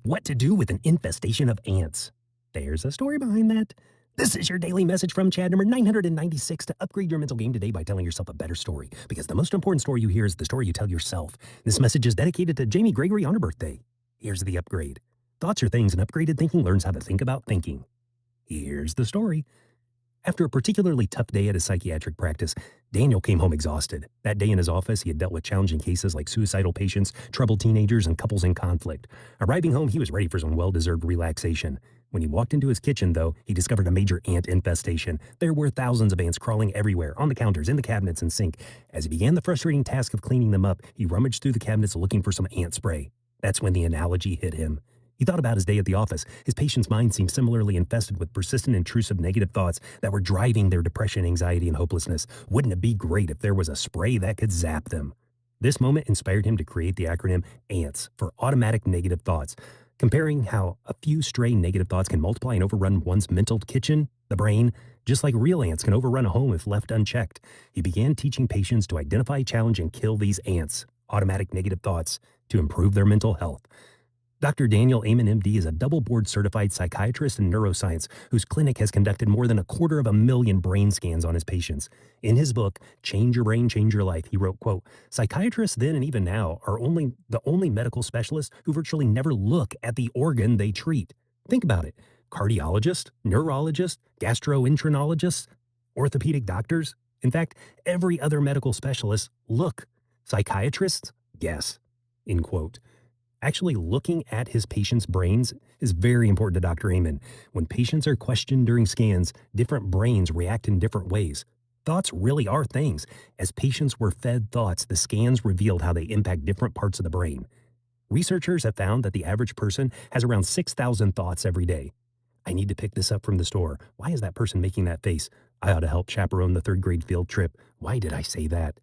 What to do with an infestation of ants. There's a story behind that. This is your daily message from Chad number 996 to upgrade your mental game today by telling yourself a better story. Because the most important story you hear is the story you tell yourself. This message is dedicated to Jamie Gregory on her birthday. Here's the upgrade. Thoughts are things, and upgraded thinking learns how to think about thinking. Here's the story. After a particularly tough day at his psychiatric practice, Daniel came home exhausted. That day in his office, he had dealt with challenging cases like suicidal patients, troubled teenagers, and couples in conflict. Arriving home, he was ready for some well-deserved relaxation. When he walked into his kitchen, though, he discovered a major ant infestation. There were thousands of ants crawling everywhere, on the counters, in the cabinets, and sink. As he began the frustrating task of cleaning them up, he rummaged through the cabinets looking for some ant spray. That's when the analogy hit him. He thought about his day at the office. His patient's mind seemed similarly infested with persistent, intrusive negative thoughts that were driving their depression, anxiety, and hopelessness. Wouldn't it be great if there was a spray that could zap them? This moment inspired him to create the acronym ANTS for automatic negative thoughts, comparing how a few stray negative thoughts can multiply and overrun one's mental kitchen, the brain, just like real ants can overrun a home if left unchecked. He began teaching patients to identify, challenge, and kill these ants, automatic negative thoughts, to improve their mental health. Dr. Daniel Amen, MD, is a double-board certified psychiatrist in neuroscience whose clinic has conducted more than 250,000 brain scans on his patients. In his book, Change Your Brain, Change Your Life, he wrote, quote, "Psychiatrists then and even now are the only medical specialists who virtually never look at the organ they treat." Think about it. Cardiologists, neurologists, gastroenterologists, orthopedic doctors. In fact, every other medical specialist look. Psychiatrists guess, end quote. Actually looking at his patients' brains is very important to Dr. Amen. When patients are questioned during scans, different brains react in different ways. Thoughts really are things. As patients were fed thoughts, the scans revealed how they impact different parts of the brain. Researchers have found that the average person has around 6,000 thoughts every day. I need to pick this up from the store. Why is that person making that face? I ought to help chaperone the third grade field trip. Why did I say that?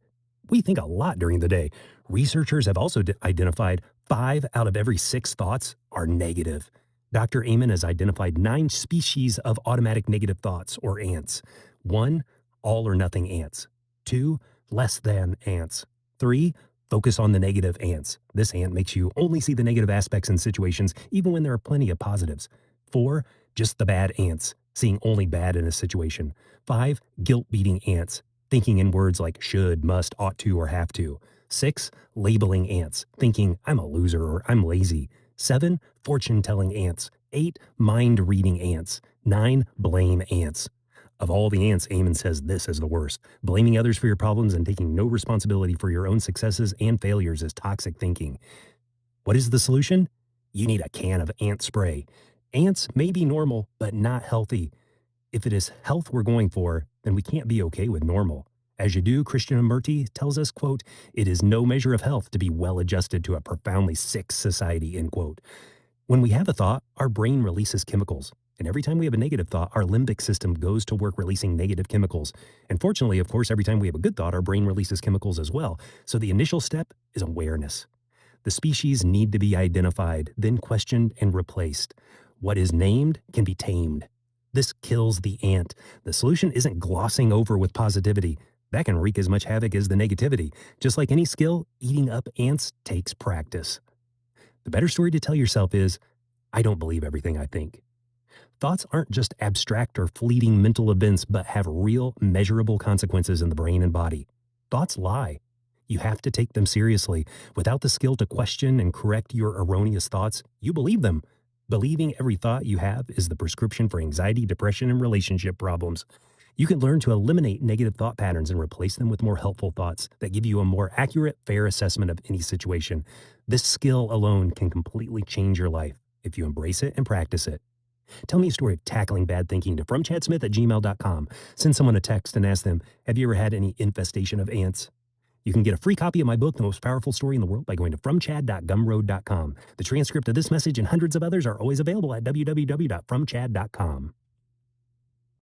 We think a lot during the day. Researchers have also identified 5 out of every 6 thoughts are negative. Dr. Amen has identified 9 species of automatic negative thoughts, or ants. 1, all or nothing ants. 2, less than ants. 3, focus on the negative ants. This ant makes you only see the negative aspects in situations, even when there are plenty of positives. 4, just the bad ants, seeing only bad in a situation. 5, guilt-beating ants, thinking in words like should, must, ought to, or have to. 6, labeling ants, thinking I'm a loser or I'm lazy. 7, fortune-telling ants. 8, mind-reading ants. 9, blame ants. Of all the ants, Amen says this is the worst. Blaming others for your problems and taking no responsibility for your own successes and failures is toxic thinking. What is the solution? You need a can of ant spray. Ants may be normal, but not healthy. If it is health we're going for, then we can't be okay with normal. As you do, Krishnamurti tells us, quote, "It is no measure of health to be well adjusted to a profoundly sick society," end quote. When we have a thought, our brain releases chemicals. And every time we have a negative thought, our limbic system goes to work releasing negative chemicals. And fortunately, of course, every time we have a good thought, our brain releases chemicals as well. So the initial step is awareness. The species need to be identified, then questioned and replaced. What is named can be tamed. This kills the ant. The solution isn't glossing over with positivity. That can wreak as much havoc as the negativity. Just like any skill, eating up ants takes practice. The better story to tell yourself is, I don't believe everything I think. Thoughts aren't just abstract or fleeting mental events, but have real, measurable consequences in the brain and body. Thoughts lie. You have to take them seriously. Without the skill to question and correct your erroneous thoughts, you believe them. Believing every thought you have is the prescription for anxiety, depression, and relationship problems. You can learn to eliminate negative thought patterns and replace them with more helpful thoughts that give you a more accurate, fair assessment of any situation. This skill alone can completely change your life if you embrace it and practice it. Tell me a story of tackling bad thinking to fromchadsmith@gmail.com. Send someone a text and ask them, have you ever had any infestation of ants? You can get a free copy of my book, The Most Powerful Story in the World, by going to fromchad.gumroad.com. The transcript of this message and hundreds of others are always available at www.fromchad.com.